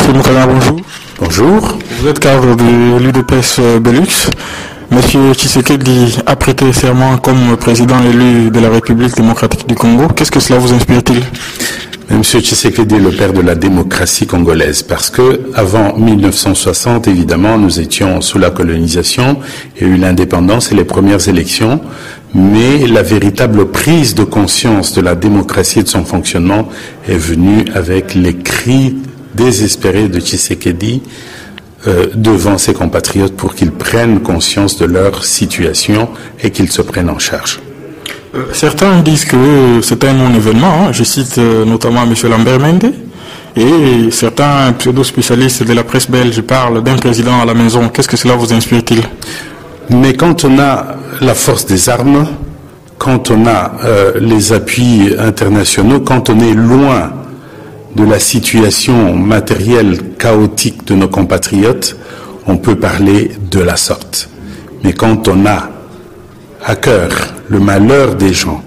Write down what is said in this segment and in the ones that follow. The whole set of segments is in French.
Monsieur Moukala, bonjour. Bonjour. Vous êtes cadre de l'UDPS Belux. Monsieur Tshisekedi a prêté serment comme président élu de la République démocratique du Congo. Qu'est-ce que cela vous inspire-t-il? Monsieur Tshisekedi est le père de la démocratie congolaise parce que avant 1960, évidemment, nous étions sous la colonisation, il y a eu l'indépendance et les premières élections, mais la véritable prise de conscience de la démocratie et de son fonctionnement est venue avec les cris désespérés de Tshisekedi devant ses compatriotes pour qu'ils prennent conscience de leur situation et qu'ils se prennent en charge. Certains disent que c'est un non-événement, je cite notamment M. Lambert Mende, et certains pseudo-spécialistes de la presse belge parlent d'un président à la maison. Qu'est-ce que cela vous inspire-t-il? Mais quand on a la force des armes, quand on a les appuis internationaux, quand on est loin de la situation matérielle chaotique de nos compatriotes, on peut parler de la sorte. Mais quand on a à cœur le malheur des gens,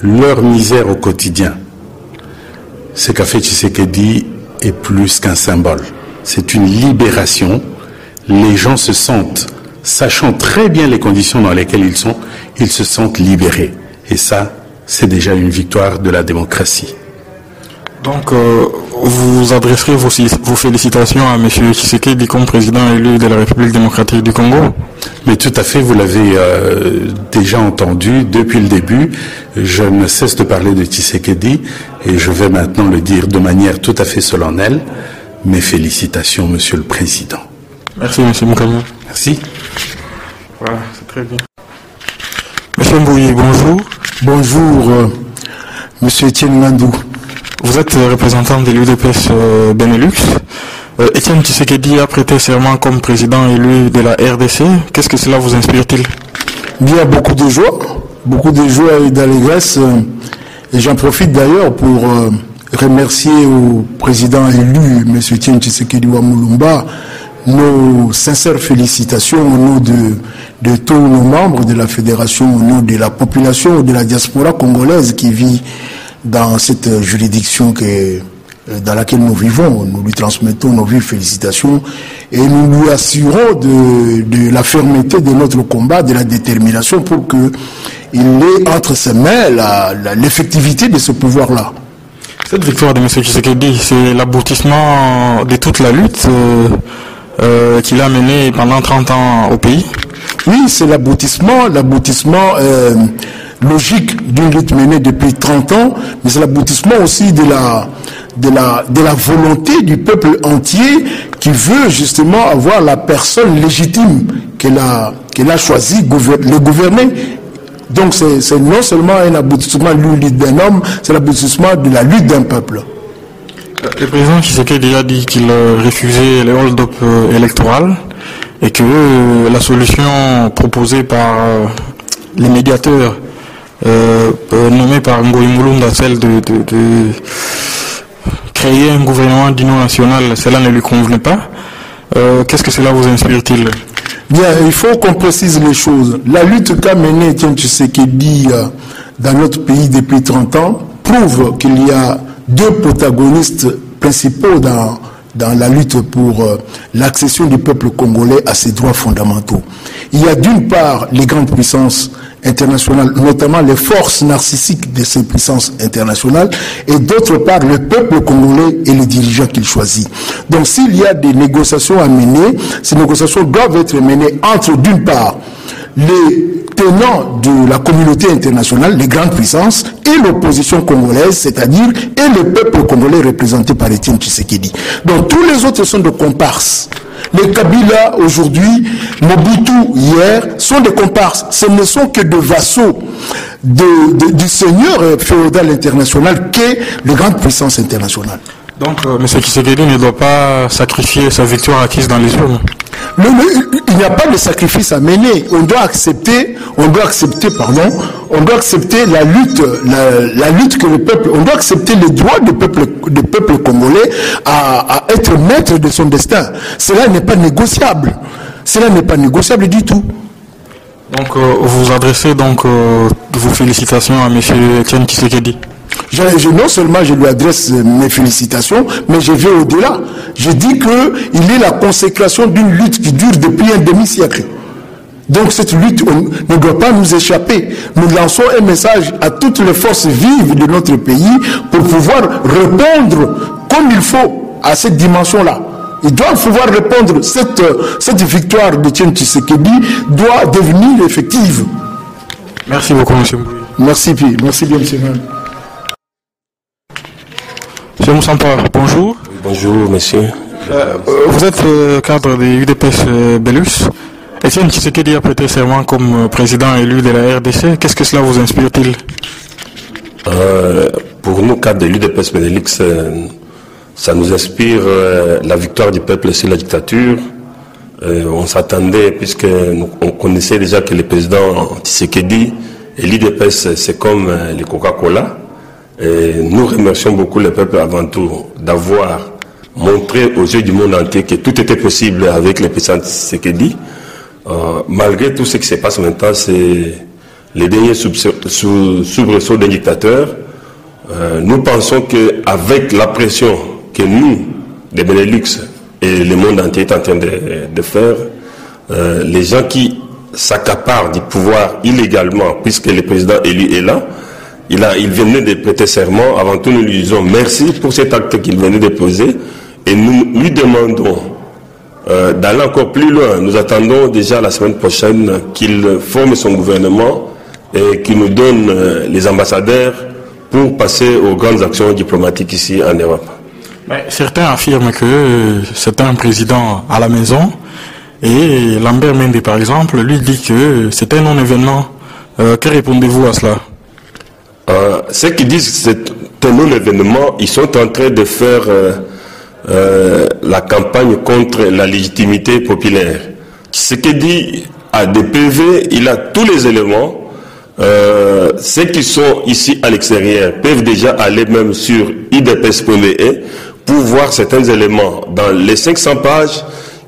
leur misère au quotidien, ce qu'a fait Tshisekedi est plus qu'un symbole. C'est une libération. Les gens se sentent, sachant très bien les conditions dans lesquelles ils se sentent libérés. Et ça, c'est déjà une victoire de la démocratie. Donc, vous adresserez vos félicitations à M. Tshisekedi comme président élu de la République démocratique du Congo? Mais tout à fait, vous l'avez déjà entendu depuis le début. Je ne cesse de parler de Tshisekedi et je vais maintenant le dire de manière tout à fait solennelle. Mes félicitations, Monsieur le Président. Merci, M. Moukama. Merci. Voilà, c'est très bien. Monsieur Mbouyi, bonjour. Bonjour, Monsieur Etienne Ngandou. Vous êtes représentant de l'UDPS Benelux. Etienne Tshisekedi a prêté serment comme président élu de la RDC. Qu'est-ce que cela vous inspire-t-il? Bien, beaucoup de joie et d'allégresse. Et j'en profite d'ailleurs pour remercier au président élu, M. Etienne Tshisekedi Wamulumba, nos sincères félicitations au nom de tous nos membres de la fédération, au nom de la population, de la diaspora congolaise qui vit dans cette juridiction dans laquelle nous vivons. Nous lui transmettons nos vives félicitations et nous lui assurons de la fermeté de notre combat, de la détermination pour qu'il ait entre ses mains l'effectivité de ce pouvoir-là. Cette victoire de M. Tshisekedi, c'est l'aboutissement de toute la lutte qu'il a menée pendant 30 ans au pays? Oui, c'est l'aboutissement logique d'une lutte menée depuis 30 ans, mais c'est l'aboutissement aussi de la volonté du peuple entier qui veut justement avoir la personne légitime qu'elle a choisi le gouverner. Donc c'est non seulement un aboutissement de la lutte d'un homme, c'est l'aboutissement de la lutte d'un peuple. Le président Tshisekedi a dit qu'il refusait les hold-up électoraux et que la solution proposée par les médiateurs nommé par Ngoï Mulunda, celle de créer un gouvernement d'union nationale, cela ne lui convenait pas. Qu'est-ce que cela vous inspire-t-il? Bien, il faut qu'on précise les choses. La lutte qu'a menée Etienne Tshisekedi dans notre pays depuis 30 ans prouve qu'il y a deux protagonistes principaux dans la lutte pour l'accession du peuple congolais à ses droits fondamentaux. Il y a d'une part les grandes puissances internationales, notamment les forces narcissiques de ces puissances internationales, et d'autre part le peuple congolais et les dirigeants qu'il choisit. Donc s'il y a des négociations à mener, ces négociations doivent être menées entre d'une part les tenants de la communauté internationale, les grandes puissances, et l'opposition congolaise, c'est-à-dire et le peuple congolais représenté par Etienne Tshisekedi. Donc tous les autres sont de comparses. Les Kabila aujourd'hui, Mobutu hier, sont des comparses. Ce ne sont que des vassaux du seigneur féodal international qu'est les grandes puissances internationales. Donc M. Tshisekedi ne doit pas sacrifier sa victoire acquise dans les urnes? Il n'y a pas de sacrifice à mener. On doit accepter la lutte que le peuple, on doit accepter le droit du peuple congolais à être maître de son destin. Cela n'est pas négociable. Cela n'est pas négociable du tout. Donc vous adressez donc vos félicitations à M. Etienne Tshisekedi? Non seulement je lui adresse mes félicitations, mais je vais au-delà. Je dis qu'il est la consécration d'une lutte qui dure depuis un demi-siècle. Donc cette lutte ne doit pas nous échapper. Nous lançons un message à toutes les forces vives de notre pays pour pouvoir répondre comme il faut à cette dimension-là. Ils doivent pouvoir répondre. Cette victoire de Etienne Tshisekedi doit devenir effective. Merci beaucoup, M. Mbouy. Merci bien, M. M. Moussampa, bonjour. Bonjour, monsieur. Vous êtes cadre de UDPS Belux. Etienne Tshisekedi a prêté serment comme président élu de la RDC. Qu'est-ce que cela vous inspire-t-il? Pour nous, cadres de l'UDPS Benelux, ça nous inspire la victoire du peuple sur la dictature. On s'attendait, puisque on connaissait déjà que le président Tshisekedi et l'UDPS, c'est comme le Coca-Cola. Et nous remercions beaucoup le peuple avant tout d'avoir montré aux yeux du monde entier que tout était possible avec le président Tshisekedi. Malgré tout ce qui se passe maintenant, c'est les derniers soubresauts d'un dictateur. Nous pensons qu'avec la pression que nous, les Benelux et le monde entier est en train de faire, les gens qui s'accaparent du pouvoir illégalement, puisque le président élu est là, il venait de prêter serment. Avant tout, nous lui disons merci pour cet acte qu'il venait de poser et nous lui demandons d'aller encore plus loin. Nous attendons déjà la semaine prochaine qu'il forme son gouvernement et qu'il nous donne les ambassadeurs pour passer aux grandes actions diplomatiques ici en Europe. Mais certains affirment que c'est un président à la maison et Lambert Mende, par exemple, lui dit que c'est un non-événement. Que répondez-vous à cela? Ceux qui disent que c'est un non-événement, ils sont en train de faire la campagne contre la légitimité populaire. Ce qui dit à des PV, il a tous les éléments. Ceux qui sont ici à l'extérieur peuvent déjà aller même sur idps.be pour voir certains éléments dans les 500 pages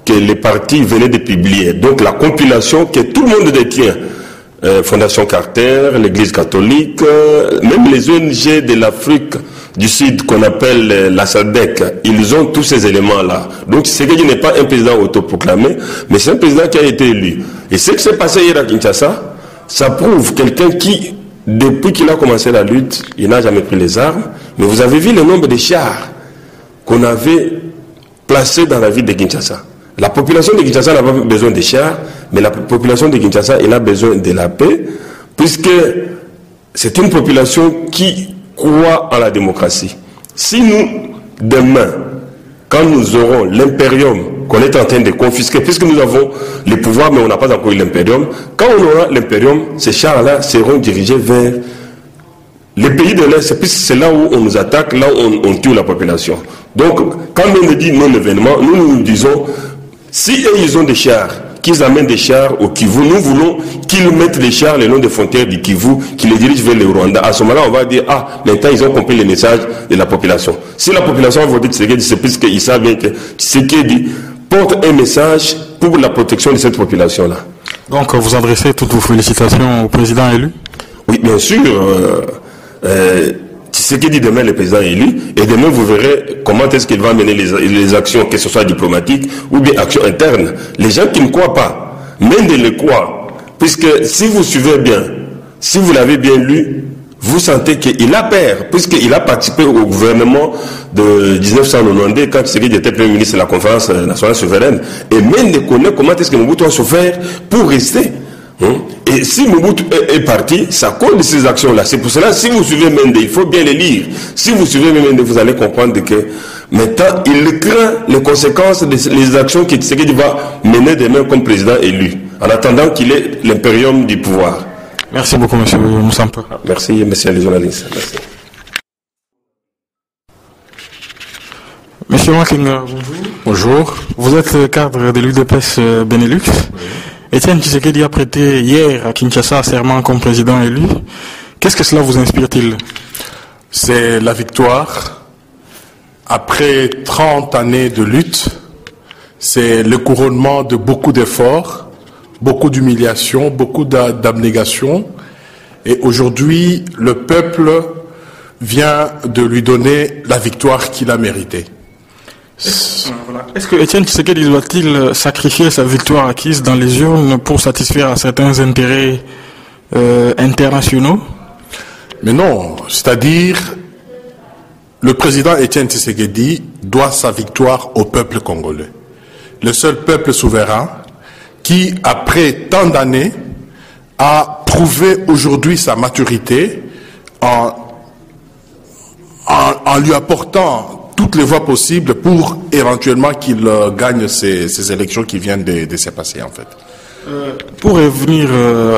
que les partis venaient de publier. Donc la compilation que tout le monde détient, Fondation Carter, l'Église catholique, même les ONG de l'Afrique du Sud qu'on appelle la SADC, ils ont tous ces éléments-là. Donc Tshisekedi n'est pas un président autoproclamé, mais c'est un président qui a été élu. Et ce qui s'est passé hier à Kinshasa, ça prouve quelqu'un qui, depuis qu'il a commencé la lutte, il n'a jamais pris les armes. Mais vous avez vu le nombre de chars qu'on avait placés dans la ville de Kinshasa. La population de Kinshasa n'a pas besoin de chars, mais la population de Kinshasa, elle a besoin de la paix, puisque c'est une population qui croit en la démocratie. Si nous, demain, quand nous aurons l'impérium qu'on est en train de confisquer, puisque nous avons les pouvoirs, mais on n'a pas encore eu l'impérium, quand on aura l'impérium, ces chars-là seront dirigés vers les pays de l'Est, puisque c'est là où on nous attaque, là où on tue la population. Donc, quand on nous dit non-événement, nous disons, si eux, ils ont des chars, qu'ils amènent des chars au Kivu, nous voulons qu'ils mettent les chars le long des frontières du Kivu, qu'ils les dirigent vers le Rwanda. À ce moment-là, on va dire, ah, maintenant, ils ont compris le message de la population. Si la population va voter Tshisekedi, c'est puisqu'ils savent bien que Tshisekedi porte un message pour la protection de cette population-là. Donc, vous adressez toutes vos félicitations au président élu? Oui, bien sûr. Tshisekedi demain le président élu, et demain vous verrez comment est-ce qu'il va mener les actions, que ce soit diplomatiques ou bien actions internes. Les gens qui ne croient pas, même de le croire, puisque si vous suivez bien, si vous l'avez bien lu, vous sentez qu'il a peur, puisqu'il a participé au gouvernement de 1992 quand Tshisekedi était Premier ministre de la Conférence nationale souveraine, et même ne connaît comment est-ce que Mobutu a souffert pour rester. Et si Mobutu est parti, ça cause de ces actions-là. C'est pour cela, si vous suivez Mende, il faut bien les lire. Si vous suivez Mende, vous allez comprendre que maintenant, il craint les conséquences des actions que Tshisekedi va mener demain comme président élu, en attendant qu'il ait l'impérium du pouvoir. Merci beaucoup, M. Moussampa. Merci, messieurs les journalistes. Merci. Monsieur Makinga, bonjour. Bonjour. Vous êtes cadre de l'UDPS Benelux. Etienne Tshisekedi a prêté hier à Kinshasa serment comme président élu. Qu'est-ce que cela vous inspire-t-il? C'est la victoire. Après 30 années de lutte, c'est le couronnement de beaucoup d'efforts, beaucoup d'humiliation, beaucoup d'abnégation. Et aujourd'hui, le peuple vient de lui donner la victoire qu'il a méritée. Est-ce que Étienne Tshisekedi doit-il sacrifier sa victoire acquise dans les urnes pour satisfaire à certains intérêts internationaux? Mais non, c'est-à-dire le président Étienne Tshisekedi doit sa victoire au peuple congolais. Le seul peuple souverain qui, après tant d'années, a prouvé aujourd'hui sa maturité en lui apportant toutes les voies possibles pour éventuellement qu'il gagne ces élections qui viennent de se passer en fait. Pour revenir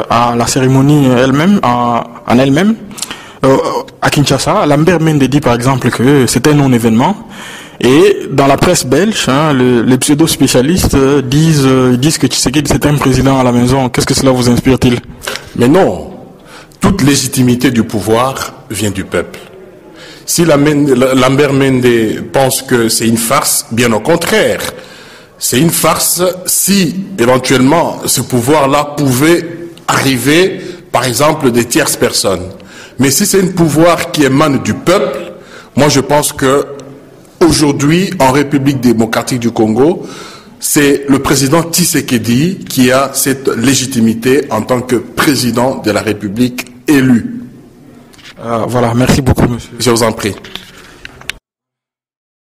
à la cérémonie elle-même, en elle-même, à Kinshasa, Lambert Mende dit par exemple que c'était un non-événement. Et dans la presse belge, les pseudo-spécialistes disent que Tshisekedi c'est un président à la maison. Qu'est-ce que cela vous inspire-t-il? Mais non, toute légitimité du pouvoir vient du peuple. Si Lambert Mende pense que c'est une farce, bien au contraire. C'est une farce si, éventuellement, ce pouvoir-là pouvait arriver, par exemple, des tierces personnes. Mais si c'est un pouvoir qui émane du peuple, moi je pense que aujourd'hui, en République démocratique du Congo, c'est le président Tshisekedi qui a cette légitimité en tant que président de la République élu. Voilà, merci beaucoup, monsieur. Je vous en prie.